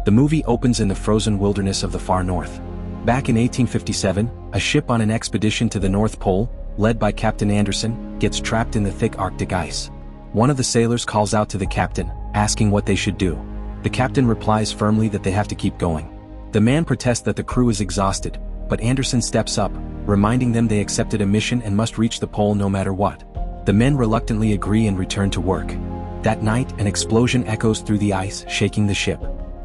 The movie opens in the frozen wilderness of the far north. Back in 1857, a ship on an expedition to the North Pole, led by Captain Anderson, gets trapped in the thick Arctic ice. One of the sailors calls out to the captain, asking what they should do. The captain replies firmly that they have to keep going. The man protests that the crew is exhausted, but Anderson steps up, reminding them they accepted a mission and must reach the pole no matter what. The men reluctantly agree and return to work. That night, an explosion echoes through the ice, shaking the ship.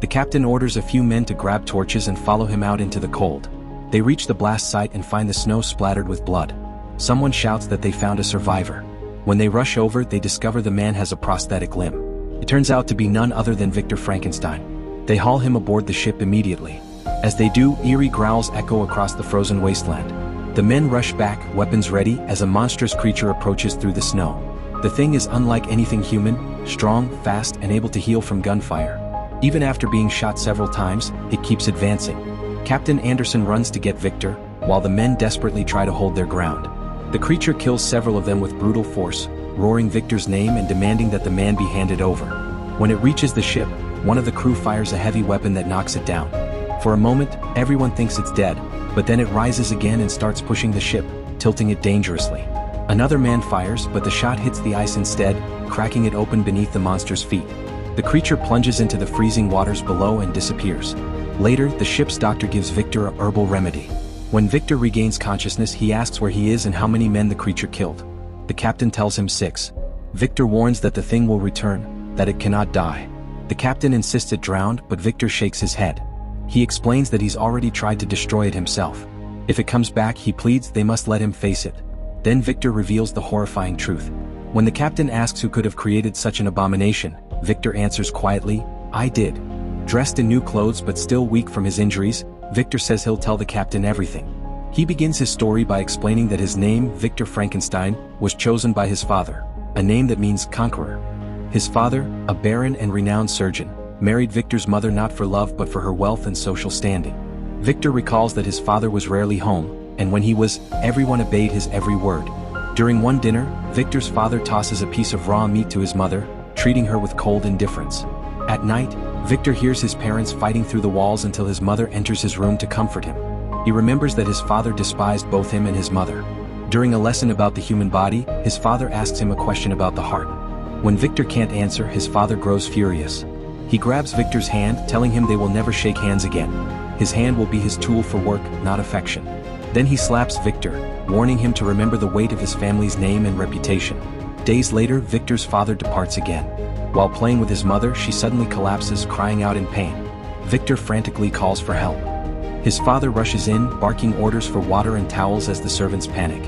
The captain orders a few men to grab torches and follow him out into the cold. They reach the blast site and find the snow splattered with blood. Someone shouts that they found a survivor. When they rush over, they discover the man has a prosthetic limb. It turns out to be none other than Victor Frankenstein. They haul him aboard the ship immediately. As they do, eerie growls echo across the frozen wasteland. The men rush back, weapons ready, as a monstrous creature approaches through the snow. The thing is unlike anything human, strong, fast, and able to heal from gunfire. Even after being shot several times, it keeps advancing. Captain Anderson runs to get Victor, while the men desperately try to hold their ground. The creature kills several of them with brutal force, roaring Victor's name and demanding that the man be handed over. When it reaches the ship, one of the crew fires a heavy weapon that knocks it down. For a moment, everyone thinks it's dead, but then it rises again and starts pushing the ship, tilting it dangerously. Another man fires, but the shot hits the ice instead, cracking it open beneath the monster's feet. The creature plunges into the freezing waters below and disappears. Later, the ship's doctor gives Victor a herbal remedy. When Victor regains consciousness, he asks where he is and how many men the creature killed. The captain tells him 6. Victor warns that the thing will return, that it cannot die. The captain insists it drowned, but Victor shakes his head. He explains that he's already tried to destroy it himself. If it comes back, he pleads they must let him face it. Then Victor reveals the horrifying truth. When the captain asks who could have created such an abomination, Victor answers quietly, "I did." Dressed in new clothes but still weak from his injuries, Victor says he'll tell the captain everything. He begins his story by explaining that his name, Victor Frankenstein, was chosen by his father, a name that means conqueror. His father, a baron and renowned surgeon, married Victor's mother not for love but for her wealth and social standing. Victor recalls that his father was rarely home, and when he was, everyone obeyed his every word. During one dinner, Victor's father tosses a piece of raw meat to his mother, treating her with cold indifference. At night, Victor hears his parents fighting through the walls until his mother enters his room to comfort him. He remembers that his father despised both him and his mother. During a lesson about the human body, his father asks him a question about the heart. When Victor can't answer, his father grows furious. He grabs Victor's hand, telling him they will never shake hands again. His hand will be his tool for work, not affection. Then he slaps Victor, warning him to remember the weight of his family's name and reputation. Days later, Victor's father departs again. While playing with his mother, she suddenly collapses, crying out in pain. Victor frantically calls for help. His father rushes in, barking orders for water and towels as the servants panic.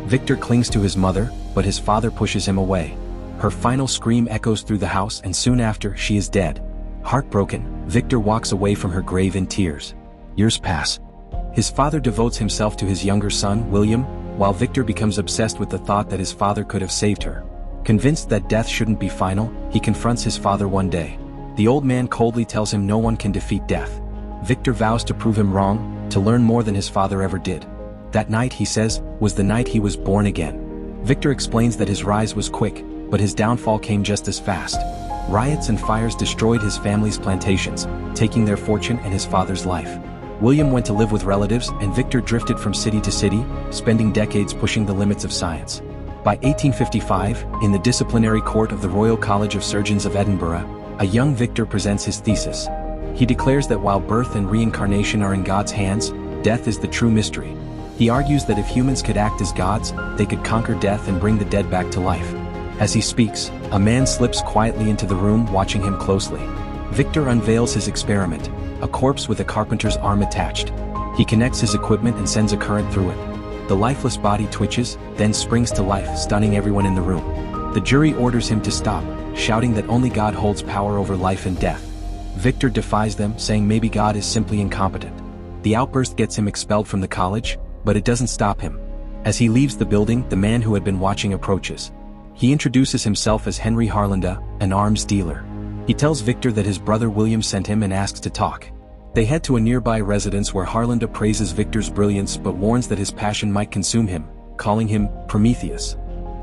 Victor clings to his mother, but his father pushes him away. Her final scream echoes through the house, and soon after, she is dead. Heartbroken, Victor walks away from her grave in tears. Years pass. His father devotes himself to his younger son, William, while Victor becomes obsessed with the thought that his father could have saved her. Convinced that death shouldn't be final, he confronts his father one day. The old man coldly tells him no one can defeat death. Victor vows to prove him wrong, to learn more than his father ever did. That night, he says, was the night he was born again. Victor explains that his rise was quick, but his downfall came just as fast. Riots and fires destroyed his family's plantations, taking their fortune and his father's life. William went to live with relatives, and Victor drifted from city to city, spending decades pushing the limits of science. By 1855, in the disciplinary court of the Royal College of Surgeons of Edinburgh, a young Victor presents his thesis. He declares that while birth and reincarnation are in God's hands, death is the true mystery. He argues that if humans could act as gods, they could conquer death and bring the dead back to life. As he speaks, a man slips quietly into the room, watching him closely. Victor unveils his experiment, a corpse with a carpenter's arm attached. He connects his equipment and sends a current through it. The lifeless body twitches, then springs to life, stunning everyone in the room. The jury orders him to stop, shouting that only God holds power over life and death. Victor defies them, saying maybe God is simply incompetent. The outburst gets him expelled from the college, but it doesn't stop him. As he leaves the building, the man who had been watching approaches. He introduces himself as Henry Harlanda, an arms dealer. He tells Victor that his brother William sent him and asks to talk. They head to a nearby residence where Harlanda praises Victor's brilliance but warns that his passion might consume him, calling him Prometheus.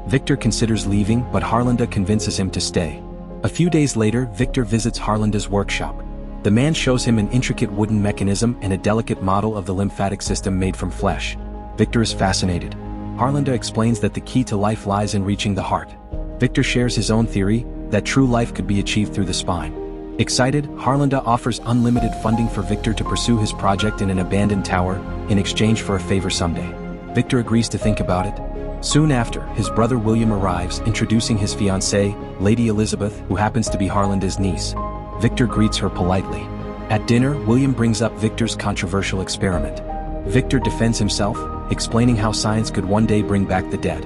Victor considers leaving, but Harlanda convinces him to stay. A few days later, Victor visits Harlanda's workshop. The man shows him an intricate wooden mechanism and a delicate model of the lymphatic system made from flesh. Victor is fascinated. Harlinda explains that the key to life lies in reaching the heart. Victor shares his own theory, that true life could be achieved through the spine. Excited, Harlinda offers unlimited funding for Victor to pursue his project in an abandoned tower, in exchange for a favor someday. Victor agrees to think about it. Soon after, his brother William arrives, introducing his fiancée, Lady Elizabeth, who happens to be Harlinda's niece. Victor greets her politely. At dinner, William brings up Victor's controversial experiment. Victor defends himself, explaining how science could one day bring back the dead.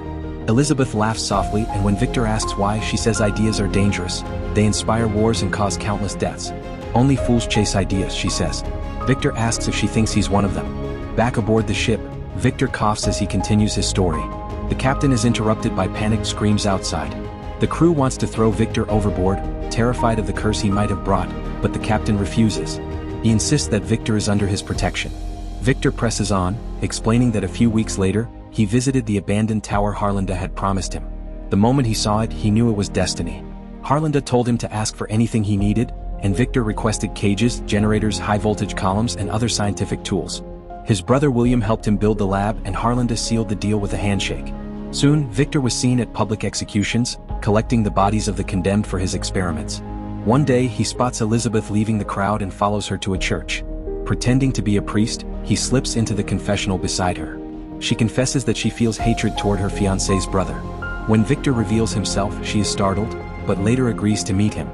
Elizabeth laughs softly, and when Victor asks why, she says ideas are dangerous. They inspire wars and cause countless deaths. Only fools chase ideas, she says. Victor asks if she thinks he's one of them. Back aboard the ship, Victor coughs as he continues his story. The captain is interrupted by panicked screams outside. The crew wants to throw Victor overboard, terrified of the curse he might have brought, but the captain refuses. He insists that Victor is under his protection. Victor presses on, explaining that a few weeks later, he visited the abandoned tower Harlinda had promised him. The moment he saw it, he knew it was destiny. Harlinda told him to ask for anything he needed, and Victor requested cages, generators, high-voltage columns, and other scientific tools. His brother William helped him build the lab, and Harlinda sealed the deal with a handshake. Soon, Victor was seen at public executions, collecting the bodies of the condemned for his experiments. One day, he spots Elizabeth leaving the crowd and follows her to a church. Pretending to be a priest, he slips into the confessional beside her. She confesses that she feels hatred toward her fiancé's brother. When Victor reveals himself, she is startled, but later agrees to meet him.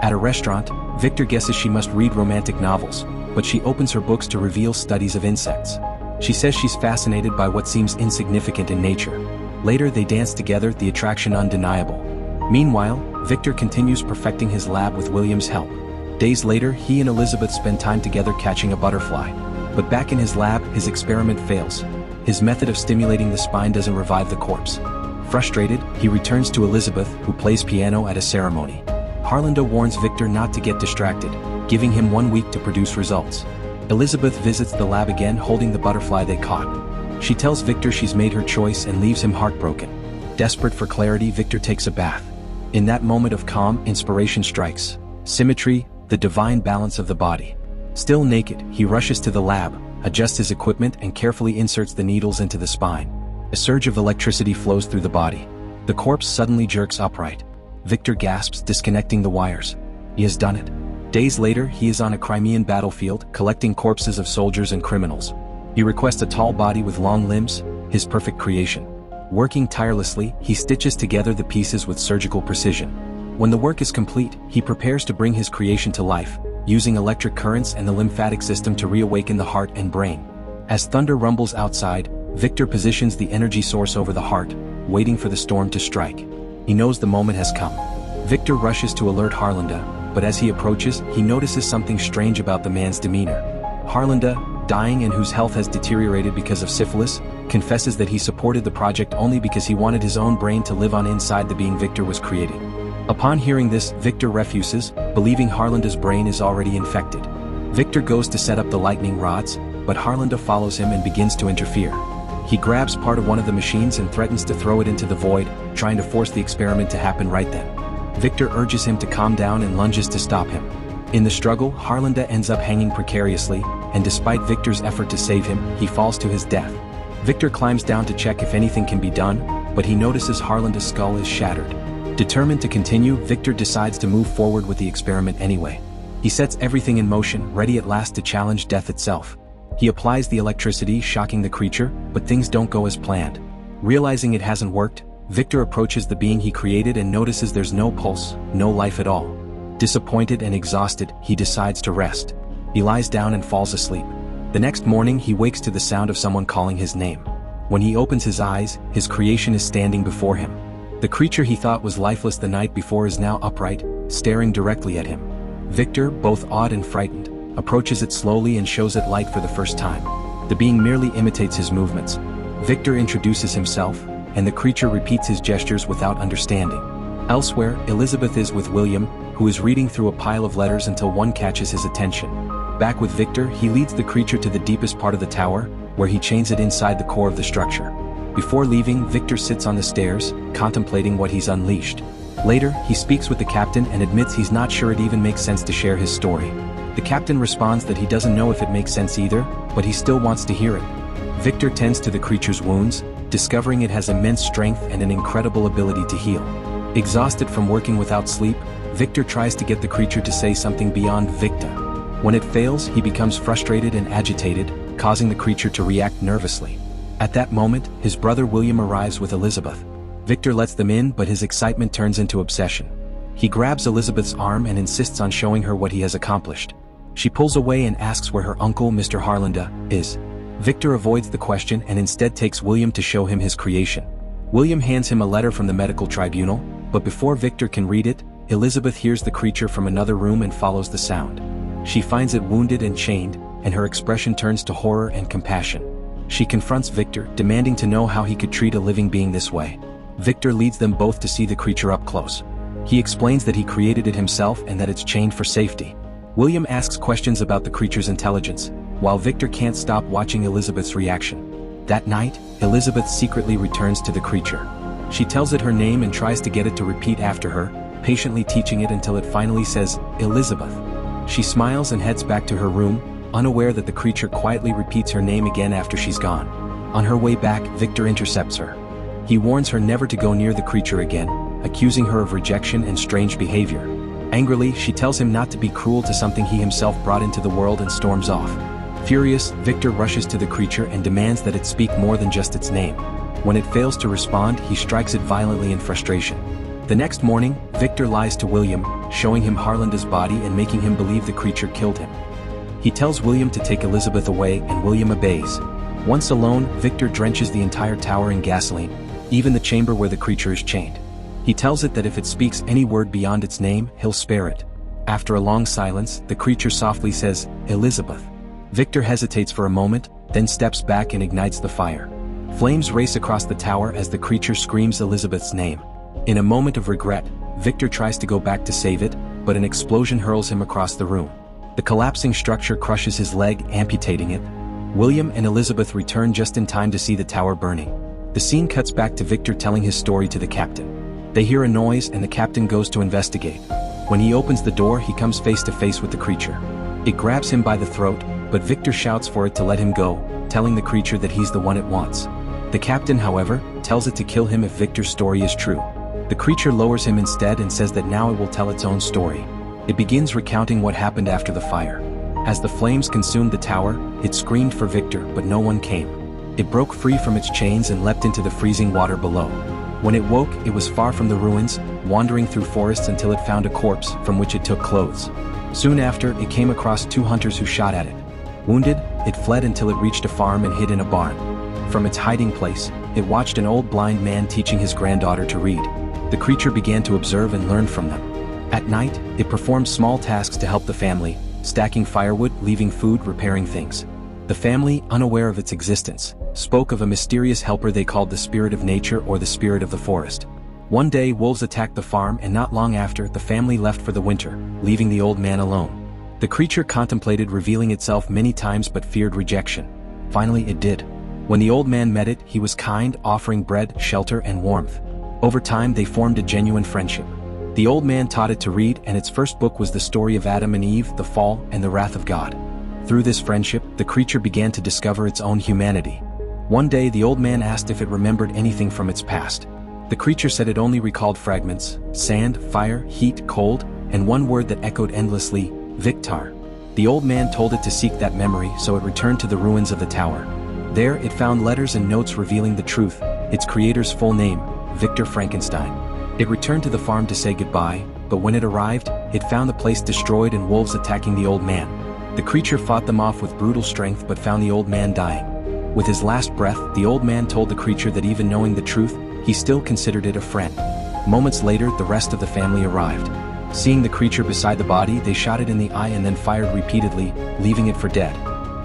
At a restaurant, Victor guesses she must read romantic novels, but she opens her books to reveal studies of insects. She says she's fascinated by what seems insignificant in nature. Later they dance together, the attraction undeniable. Meanwhile, Victor continues perfecting his lab with William's help. Days later, he and Elizabeth spend time together catching a butterfly. But back in his lab, his experiment fails. His method of stimulating the spine doesn't revive the corpse. Frustrated, he returns to Elizabeth, who plays piano at a ceremony. Harlinda warns Victor not to get distracted, giving him 1 week to produce results. Elizabeth visits the lab again, holding the butterfly they caught. She tells Victor she's made her choice and leaves him heartbroken. Desperate for clarity, Victor takes a bath. In that moment of calm, inspiration strikes. Symmetry, the divine balance of the body. Still naked, he rushes to the lab, adjusts his equipment, and carefully inserts the needles into the spine. A surge of electricity flows through the body. The corpse suddenly jerks upright. Victor gasps, disconnecting the wires. He has done it. Days later, he is on a Crimean battlefield, collecting corpses of soldiers and criminals. He requests a tall body with long limbs, his perfect creation. Working tirelessly, he stitches together the pieces with surgical precision. When the work is complete, he prepares to bring his creation to life, using electric currents and the lymphatic system to reawaken the heart and brain. As thunder rumbles outside, Victor positions the energy source over the heart, waiting for the storm to strike. He knows the moment has come. Victor rushes to alert Harlinda, but as he approaches, he notices something strange about the man's demeanor. Harlinda, dying and whose health has deteriorated because of syphilis, confesses that he supported the project only because he wanted his own brain to live on inside the being Victor was creating. Upon hearing this, Victor refuses, believing Harlinda's brain is already infected. Victor goes to set up the lightning rods, but Harlinda follows him and begins to interfere. He grabs part of one of the machines and threatens to throw it into the void, trying to force the experiment to happen right then. Victor urges him to calm down and lunges to stop him. In the struggle, Harlinda ends up hanging precariously, and despite Victor's effort to save him, he falls to his death. Victor climbs down to check if anything can be done, but he notices Harlinda's skull is shattered. Determined to continue, Victor decides to move forward with the experiment anyway. He sets everything in motion, ready at last to challenge death itself. He applies the electricity, shocking the creature, but things don't go as planned. Realizing it hasn't worked, Victor approaches the being he created and notices there's no pulse, no life at all. Disappointed and exhausted, he decides to rest. He lies down and falls asleep. The next morning, he wakes to the sound of someone calling his name. When he opens his eyes, his creation is standing before him. The creature he thought was lifeless the night before is now upright, staring directly at him. Victor, both awed and frightened, approaches it slowly and shows it light for the first time. The being merely imitates his movements. Victor introduces himself, and the creature repeats his gestures without understanding. Elsewhere, Elizabeth is with William, who is reading through a pile of letters until one catches his attention. Back with Victor, he leads the creature to the deepest part of the tower, where he chains it inside the core of the structure. Before leaving, Victor sits on the stairs, contemplating what he's unleashed. Later, he speaks with the captain and admits he's not sure it even makes sense to share his story. The captain responds that he doesn't know if it makes sense either, but he still wants to hear it. Victor tends to the creature's wounds, discovering it has immense strength and an incredible ability to heal. Exhausted from working without sleep, Victor tries to get the creature to say something beyond Victa. When it fails, he becomes frustrated and agitated, causing the creature to react nervously. At that moment, his brother William arrives with Elizabeth. Victor lets them in, but his excitement turns into obsession. He grabs Elizabeth's arm and insists on showing her what he has accomplished. She pulls away and asks where her uncle, Mr. Harlanda, is. Victor avoids the question and instead takes William to show him his creation. William hands him a letter from the medical tribunal, but before Victor can read it, Elizabeth hears the creature from another room and follows the sound. She finds it wounded and chained, and her expression turns to horror and compassion. She confronts Victor, demanding to know how he could treat a living being this way. Victor leads them both to see the creature up close. He explains that he created it himself and that it's chained for safety. William asks questions about the creature's intelligence, while Victor can't stop watching Elizabeth's reaction. That night, Elizabeth secretly returns to the creature. She tells it her name and tries to get it to repeat after her, patiently teaching it until it finally says, Elizabeth. She smiles and heads back to her room, unaware that the creature quietly repeats her name again after she's gone. On her way back, Victor intercepts her. He warns her never to go near the creature again, accusing her of rejection and strange behavior. Angrily, she tells him not to be cruel to something he himself brought into the world and storms off. Furious, Victor rushes to the creature and demands that it speak more than just its name. When it fails to respond, he strikes it violently in frustration. The next morning, Victor lies to William, showing him Harlanda's body and making him believe the creature killed him. He tells William to take Elizabeth away, and William obeys. Once alone, Victor drenches the entire tower in gasoline, even the chamber where the creature is chained. He tells it that if it speaks any word beyond its name, he'll spare it. After a long silence, the creature softly says, Elizabeth. Victor hesitates for a moment, then steps back and ignites the fire. Flames race across the tower as the creature screams Elizabeth's name. In a moment of regret, Victor tries to go back to save it, but an explosion hurls him across the room. The collapsing structure crushes his leg, amputating it. William and Elizabeth return just in time to see the tower burning. The scene cuts back to Victor telling his story to the captain. They hear a noise and the captain goes to investigate. When he opens the door, he comes face to face with the creature. It grabs him by the throat, but Victor shouts for it to let him go, telling the creature that he's the one it wants. The captain, however, tells it to kill him if Victor's story is true. The creature lowers him instead and says that now it will tell its own story. It begins recounting what happened after the fire. As the flames consumed the tower, it screamed for Victor, but no one came. It broke free from its chains and leapt into the freezing water below. When it woke, it was far from the ruins, wandering through forests until it found a corpse, from which it took clothes. Soon after, it came across 2 hunters who shot at it. Wounded, it fled until it reached a farm and hid in a barn. From its hiding place, it watched an old blind man teaching his granddaughter to read. The creature began to observe and learn from them. At night, it performed small tasks to help the family, stacking firewood, leaving food, repairing things. The family, unaware of its existence, spoke of a mysterious helper they called the spirit of nature or the spirit of the forest. One day, wolves attacked the farm, and not long after, the family left for the winter, leaving the old man alone. The creature contemplated revealing itself many times but feared rejection. Finally, it did. When the old man met it, he was kind, offering bread, shelter, and warmth. Over time, they formed a genuine friendship. The old man taught it to read, and its first book was the story of Adam and Eve, the fall, and the wrath of God. Through this friendship, the creature began to discover its own humanity. One day, the old man asked if it remembered anything from its past. The creature said it only recalled fragments: sand, fire, heat, cold, and one word that echoed endlessly: Victar. The old man told it to seek that memory, so it returned to the ruins of the tower. There, it found letters and notes revealing the truth, its creator's full name, Victor Frankenstein. It returned to the farm to say goodbye, but when it arrived, it found the place destroyed and wolves attacking the old man. The creature fought them off with brutal strength but found the old man dying. With his last breath, the old man told the creature that even knowing the truth, he still considered it a friend. Moments later, the rest of the family arrived. Seeing the creature beside the body, they shot it in the eye and then fired repeatedly, leaving it for dead.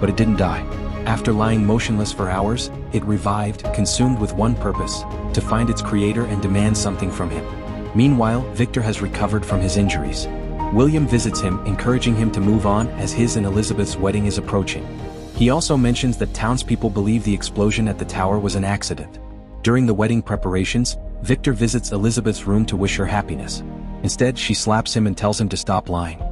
But it didn't die. After lying motionless for hours, it revived, consumed with one purpose: to find its creator and demand something from him. Meanwhile, Victor has recovered from his injuries. William visits him, encouraging him to move on as his and Elizabeth's wedding is approaching. He also mentions that townspeople believe the explosion at the tower was an accident. During the wedding preparations, Victor visits Elizabeth's room to wish her happiness. Instead, she slaps him and tells him to stop lying.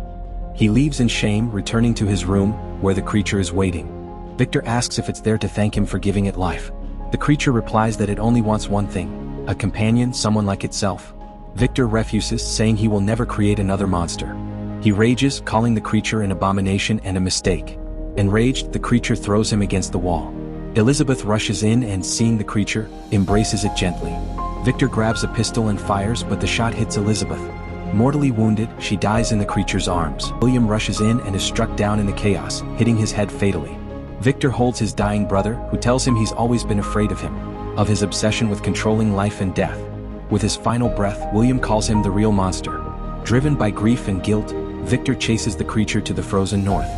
He leaves in shame, returning to his room, where the creature is waiting. Victor asks if it's there to thank him for giving it life. The creature replies that it only wants one thing: a companion, someone like itself. Victor refuses, saying he will never create another monster. He rages, calling the creature an abomination and a mistake. Enraged, the creature throws him against the wall. Elizabeth rushes in and, seeing the creature, embraces it gently. Victor grabs a pistol and fires, but the shot hits Elizabeth. Mortally wounded, she dies in the creature's arms. William rushes in and is struck down in the chaos, hitting his head fatally. Victor holds his dying brother, who tells him he's always been afraid of him, of his obsession with controlling life and death. With his final breath, William calls him the real monster. Driven by grief and guilt, Victor chases the creature to the frozen north.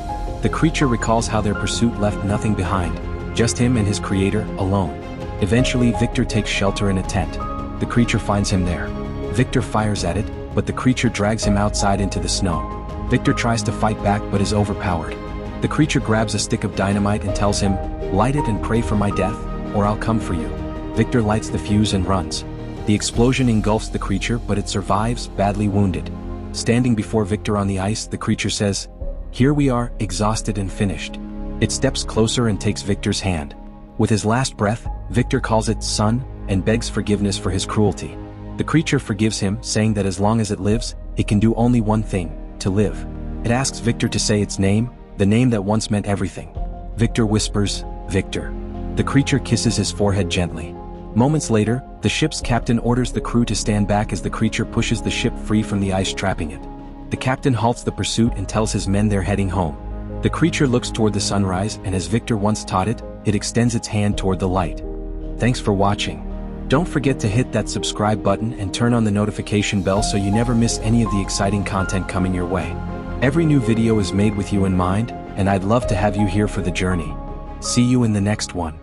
The creature recalls how their pursuit left nothing behind, just him and his creator, alone. Eventually, Victor takes shelter in a tent. The creature finds him there. Victor fires at it, but the creature drags him outside into the snow. Victor tries to fight back but is overpowered. The creature grabs a stick of dynamite and tells him, "Light it and pray for my death, or I'll come for you." Victor lights the fuse and runs. The explosion engulfs the creature, but it survives, badly wounded. Standing before Victor on the ice, the creature says, "Here we are, exhausted and finished." It steps closer and takes Victor's hand. With his last breath, Victor calls it son and begs forgiveness for his cruelty. The creature forgives him, saying that as long as it lives, it can do only one thing: to live. It asks Victor to say its name, the name that once meant everything. Victor whispers, "Victor." The creature kisses his forehead gently. Moments later, the ship's captain orders the crew to stand back as the creature pushes the ship free from the ice trapping it. The captain halts the pursuit and tells his men they're heading home. The creature looks toward the sunrise, and as Victor once taught it, it extends its hand toward the light. Thanks for watching. Don't forget to hit that subscribe button and turn on the notification bell so you never miss any of the exciting content coming your way. Every new video is made with you in mind, and I'd love to have you here for the journey. See you in the next one.